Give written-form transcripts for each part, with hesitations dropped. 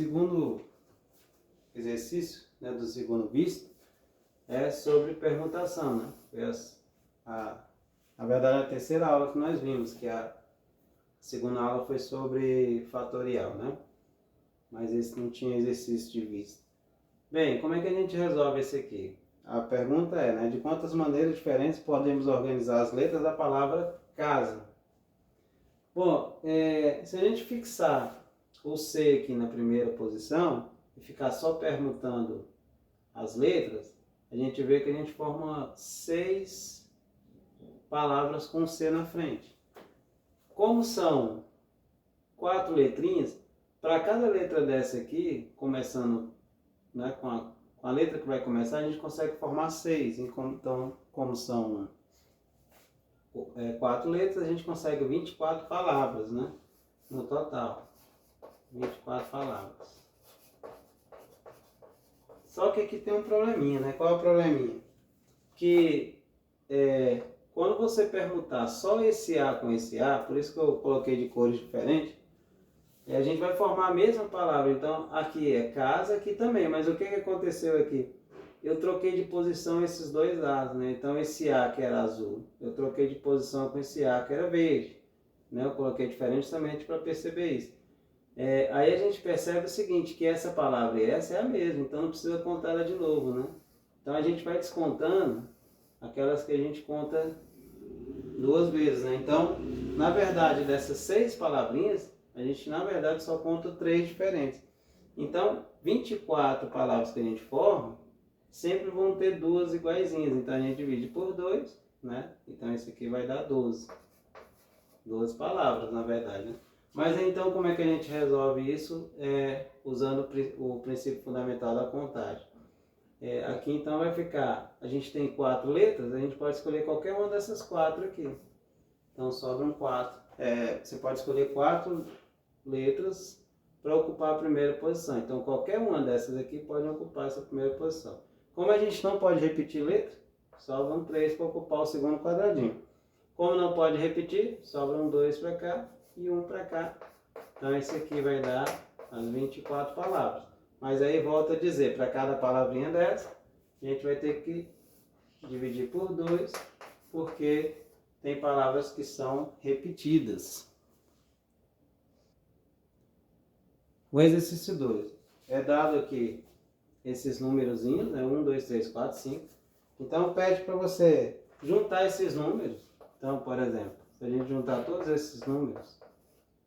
segundo exercício, né, do segundo visto, é sobre permutação, né? Na verdade, a terceira aula que nós vimos, que a segunda aula foi sobre fatorial, né? Mas esse não tinha exercício de vista. Bem, como é que a gente resolve esse aqui? A pergunta é, né, de quantas maneiras diferentes podemos organizar as letras da palavra casa? Bom, se a gente fixar o C aqui na primeira posição e ficar só permutando as letras, a gente vê que a gente forma 6 palavras com C na frente. Como são 4 letrinhas, para cada letra dessa aqui, começando, né, com a letra que vai começar, a gente consegue formar 6. Então, como são 4 letras, a gente consegue 24 palavras, né, no total. 24 palavras. Só que aqui tem um probleminha, né? Qual é o probleminha? Que quando você permutar só esse A com esse A, por isso que eu coloquei de cores diferentes, a gente vai formar a mesma palavra. Então, aqui é casa, aqui também. Mas o que aconteceu aqui? Eu troquei de posição esses dois A's, né? Então, esse A que era azul, eu troquei de posição com esse A que era verde, né? Eu coloquei diferente justamente para perceber isso. Aí a gente percebe o seguinte, que essa palavra e essa é a mesma, então não precisa contar ela de novo, né? Então a gente vai descontando aquelas que a gente conta 2 vezes, né? Então, na verdade, dessas 6 palavrinhas, a gente na verdade só conta 3 diferentes. Então, 24 palavras que a gente forma, sempre vão ter 2 iguaizinhas. Então a gente divide por 2, né? Então esse aqui vai dar 12. 12 palavras, na verdade, né? Mas então, como é que a gente resolve isso? Usando o princípio fundamental da contagem. Aqui então vai ficar, a gente tem 4 letras, a gente pode escolher qualquer uma dessas 4 aqui. Então sobram 4. Você pode escolher 4 letras para ocupar a primeira posição. Então qualquer uma dessas aqui pode ocupar essa primeira posição. Como a gente não pode repetir letra, sobram 3 para ocupar o segundo quadradinho. Como não pode repetir, sobram 2 para cá e 1 para cá. Então esse aqui vai dar as 24 palavras. Mas aí volta a dizer, para cada palavrinha dessa, a gente vai ter que dividir por 2, porque tem palavras que são repetidas. O exercício 2. É dado aqui esses númerozinhos, né? 1, 2, 3, 4, 5. Então pede para você juntar esses números. Então, por exemplo, se a gente juntar todos esses números,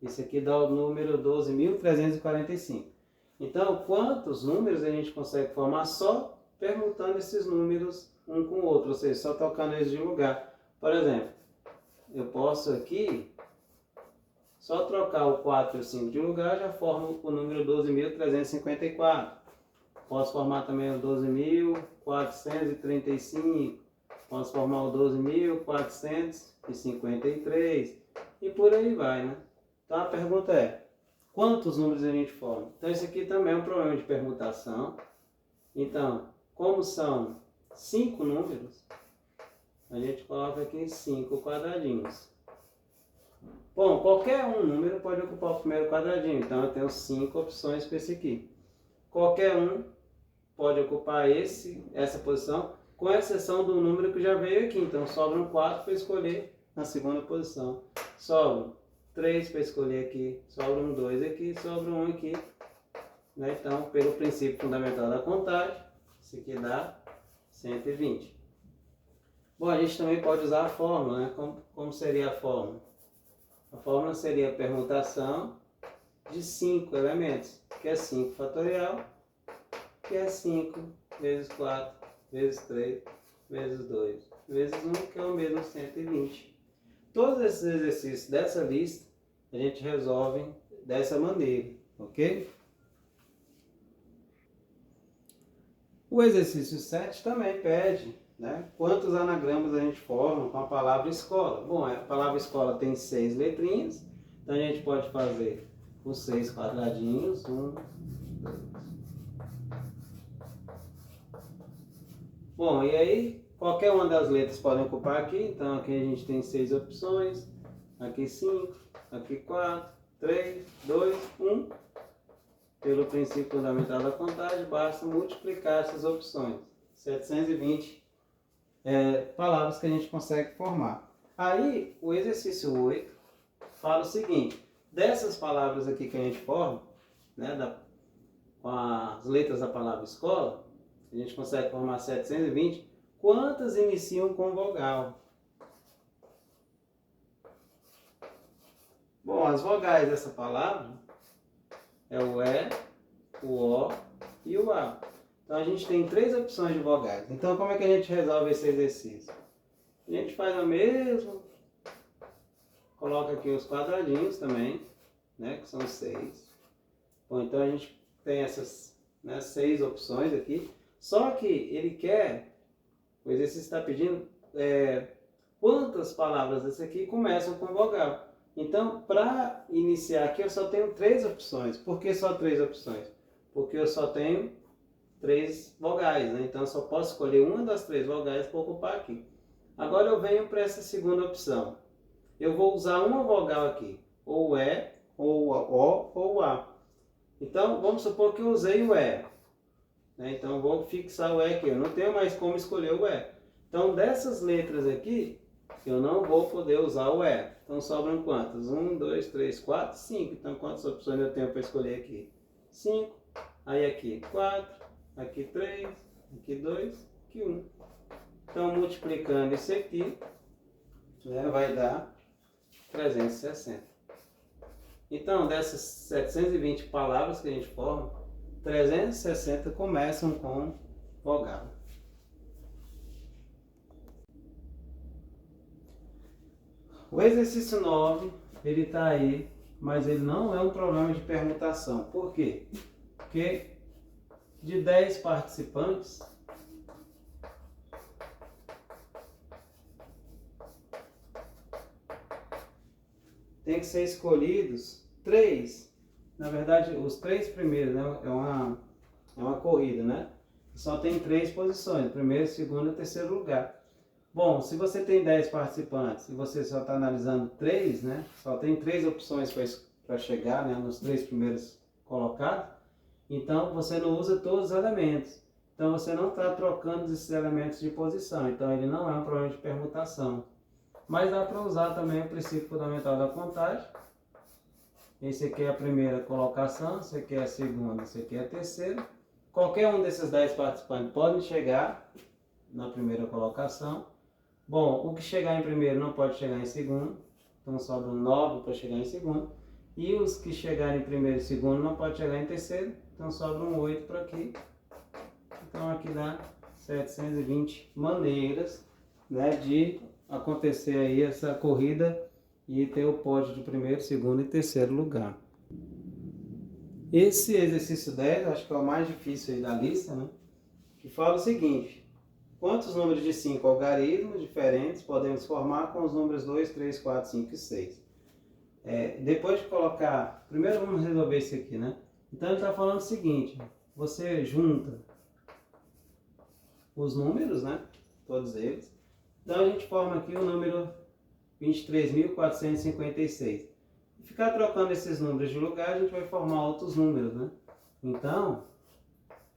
isso aqui dá o número 12.345. Então, quantos números a gente consegue formar só permutando esses números um com o outro, ou seja, só trocando eles de lugar. Por exemplo, eu posso aqui só trocar o 4 e o 5 de lugar, já formo o número 12.354. Posso formar também o 12.435. Posso formar o 12.453 e por aí vai, né? Então a pergunta é, quantos números a gente forma? Então esse aqui também é um problema de permutação. Então, como são 5 números, a gente coloca aqui 5 quadradinhos. Bom, qualquer um número pode ocupar o primeiro quadradinho, então eu tenho 5 opções para esse aqui. Qualquer um pode ocupar essa posição, com exceção do número que já veio aqui. Então sobram 4 para escolher na segunda posição. Sobram 3 para escolher aqui, sobram 2 aqui, sobra 1 aqui. Né? Então, pelo princípio fundamental da contagem, isso aqui dá 120. Bom, a gente também pode usar a fórmula, né? Como seria a fórmula? A fórmula seria a permutação de 5 elementos, que é 5 fatorial, que é 5 vezes 4, vezes 3, vezes 2, vezes 1, que é o mesmo 120. Todos esses exercícios dessa lista, a gente resolve dessa maneira, ok? O exercício 7 também pede, né, quantos anagramas a gente forma com a palavra escola. Bom, a palavra escola tem 6 letrinhas, então a gente pode fazer os 6 quadradinhos, 1, 2. Bom, e aí qualquer uma das letras pode ocupar aqui, então aqui a gente tem 6 opções, aqui 5, aqui 4, 3, 2, 1. pelo princípio fundamental da contagem, basta multiplicar essas opções. 720 palavras que a gente consegue formar. Aí, o exercício 8 fala o seguinte: dessas palavras aqui que a gente forma, né, com as letras da palavra escola, a gente consegue formar 720, quantas iniciam com vogal? Bom, as vogais dessa palavra é o E, o O e o A. Então a gente tem 3 opções de vogais. Então como é que a gente resolve esse exercício? A gente faz o mesmo, coloca aqui os quadradinhos também, né, que são 6. Bom, então a gente tem essas, né, 6 opções aqui. Só que ele quer, o exercício está pedindo quantas palavras desse aqui começam com vogal. Então, para iniciar aqui, eu só tenho 3 opções. Por que só 3 opções? Porque eu só tenho 3 vogais, né? Então, eu só posso escolher uma das 3 vogais para ocupar aqui. Agora, eu venho para essa segunda opção. Eu vou usar uma vogal aqui, ou o E, ou o O, ou o A. Então, vamos supor que eu usei o E. Né? Então, eu vou fixar o E aqui. Eu não tenho mais como escolher o E. Então, dessas letras aqui, eu não vou poder usar o E. Então sobram quantas? 1, 2, 3, 4, 5. Então quantas opções eu tenho para escolher aqui? 5. Aí aqui 4, aqui 3, aqui 2, aqui 1. Então multiplicando isso aqui, né, vai dar 360. Então dessas 720 palavras que a gente forma, 360 começam com vogal. O exercício 9, ele está aí, mas ele não é um problema de permutação. Por quê? Porque de 10 participantes, tem que ser escolhidos 3. Na verdade, os 3 primeiros, né? É uma corrida, né? Só tem 3 posições, primeiro, segundo e terceiro lugar. Bom, se você tem 10 participantes e você só está analisando 3, né? Só tem 3 opções para chegar, né, nos 3 primeiros colocados. Então, você não usa todos os elementos. Então, você não está trocando esses elementos de posição. Então, ele não é um problema de permutação. Mas dá para usar também o princípio fundamental da contagem. Esse aqui é a primeira colocação, esse aqui é a segunda, esse aqui é a terceira. Qualquer um desses 10 participantes pode chegar na primeira colocação. Bom, o que chegar em primeiro não pode chegar em segundo, então sobram 9 para chegar em segundo. E os que chegarem em primeiro e segundo não pode chegar em terceiro, então sobram 8 para aqui. Então aqui dá 720 maneiras, né, de acontecer aí essa corrida e ter o pódio de primeiro, segundo e terceiro lugar. Esse exercício 10, acho que é o mais difícil aí da lista, né, que fala o seguinte: quantos números de 5 algarismos diferentes podemos formar com os números 2, 3, 4, 5 e 6? Depois de colocar... Primeiro vamos resolver isso aqui, né? Então ele está falando o seguinte: você junta os números, né? Todos eles. Então a gente forma aqui o número 23.456. E ficar trocando esses números de lugar, a gente vai formar outros números, né? Então,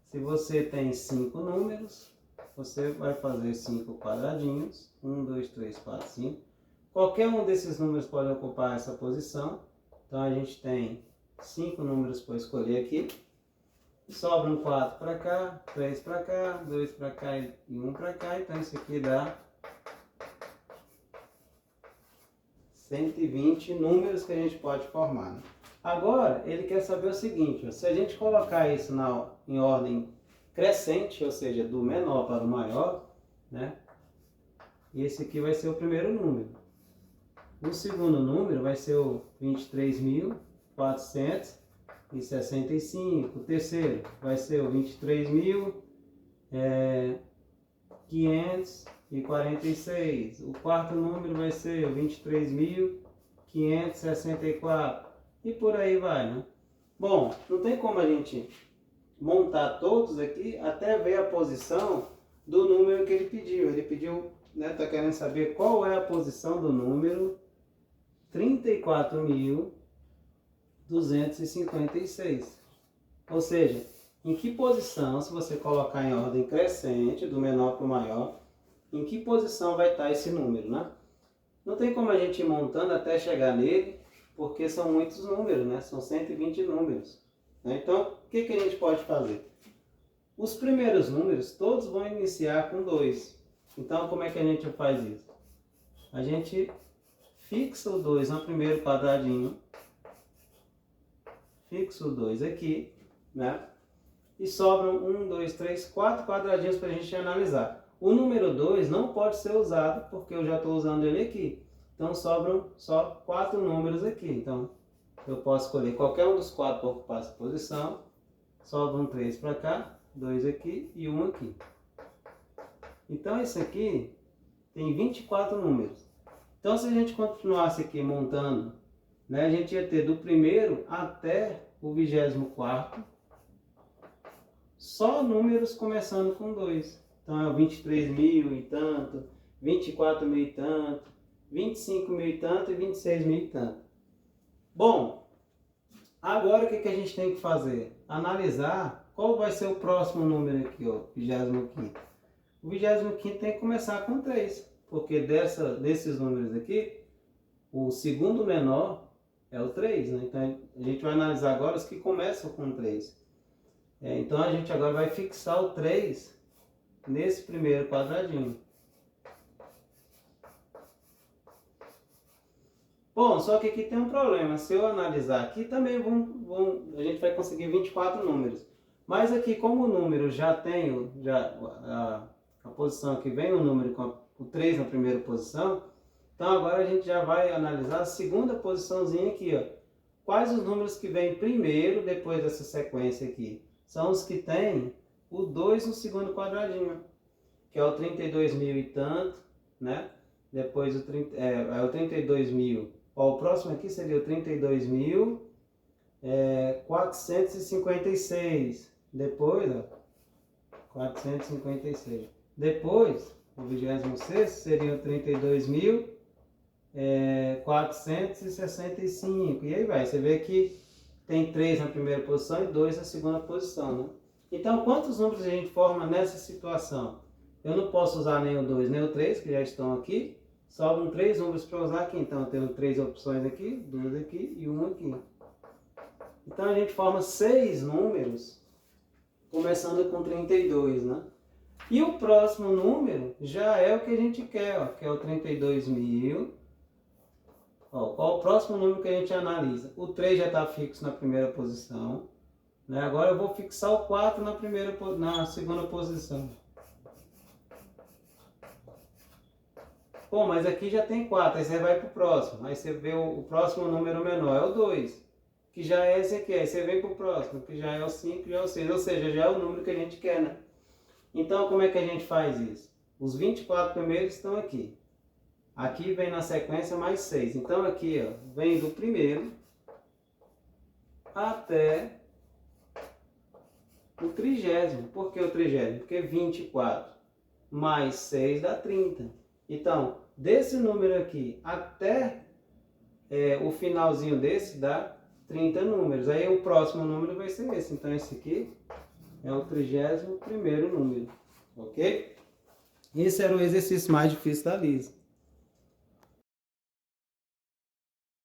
se você tem 5 números, você vai fazer 5 quadradinhos, 1, 2, 3, 4, 5. Qualquer um desses números pode ocupar essa posição. Então a gente tem 5 números para escolher aqui. Sobram 4 para cá, 3 para cá, 2 para cá e 1 para cá. Então isso aqui dá 120 números que a gente pode formar, né? Agora ele quer saber o seguinte: ó, se a gente colocar isso em ordem crescente, ou seja, do menor para o maior, né? Esse aqui vai ser o primeiro número. O segundo número vai ser o 23.465. O terceiro vai ser o 23.546. O quarto número vai ser o 23.564. E por aí vai, né? Bom, não tem como a gente montar todos aqui até ver a posição do número que ele pediu. Ele pediu, né, tá querendo saber qual é a posição do número 34.256. Ou seja, em que posição, se você colocar em ordem crescente, do menor para o maior, em que posição vai estar esse número, né? Não tem como a gente ir montando até chegar nele, porque são muitos números, né? São 120 números. Né? Então, o que a gente pode fazer? Os primeiros números, todos vão iniciar com 2. Então, como é que a gente faz isso? A gente fixa o 2 no primeiro quadradinho, fixa o 2 aqui, né? E sobram 1, 2, 3, 4 quadradinhos para a gente analisar. O número 2 não pode ser usado, porque eu já estou usando ele aqui. Então, sobram só 4 números aqui. Então, eu posso escolher qualquer um dos 4 para ocupar essa posição. Sobram 3 para cá, 2 aqui e 1 aqui. Então, esse aqui tem 24 números. Então, se a gente continuasse aqui montando, né, a gente ia ter do primeiro até o 24º, só números começando com 2. Então, é o 23 mil e tanto, 24 mil e tanto, 25 mil e tanto e 26 mil e tanto. Bom, agora o que a gente tem que fazer? Analisar qual vai ser o próximo número aqui, ó, 25º. O 25º tem que começar com 3, porque desses números aqui, o segundo menor é o 3, né? Então a gente vai analisar agora os que começam com 3. Então a gente agora vai fixar o 3 nesse primeiro quadradinho. Bom, só que aqui tem um problema. Se eu analisar aqui, também a gente vai conseguir 24 números. Mas aqui, como o número já tem a posição que vem o número com o 3 na primeira posição, então agora a gente já vai analisar a segunda posiçãozinha aqui, ó. Quais os números que vêm primeiro, depois dessa sequência aqui? São os que tem o 2 no segundo quadradinho, que é o 32 mil e tanto, né? Depois o 32 mil. Ó, o próximo aqui seria o 32.456. Depois, ó, 456. Depois, o 26º seria o 32.465. E aí vai, você vê que tem 3 na primeira posição e 2 na segunda posição, né? Então, quantos números a gente forma nessa situação? Eu não posso usar nem o 2 nem o 3, que já estão aqui. Sobram 3 números para usar aqui. Então, eu tenho 3 opções aqui, 2 aqui e 1 aqui. Então, a gente forma 6 números, começando com 32, né? E o próximo número já é o que a gente quer, ó, que é o 32.000. Ó, qual o próximo número que a gente analisa? O 3 já está fixo na primeira posição, né? Agora eu vou fixar o 4 na segunda posição. Bom, mas aqui já tem 4, aí você vai para o próximo. Aí você vê o próximo número menor, é o 2, que já é esse aqui. Aí você vem para o próximo, que já é o 5, já é o 6. Ou seja, já é o número que a gente quer, né? Então, como é que a gente faz isso? Os 24 primeiros estão aqui. Aqui vem na sequência mais 6. Então, aqui, ó, vem do primeiro até o 30º. Por que o 30º? Porque 24 mais 6 dá 30. Então, desse número aqui até o finalzinho desse dá 30 números. Aí o próximo número vai ser esse. Então, esse aqui é o 31º número. Ok? Esse era o exercício mais difícil da Lisa.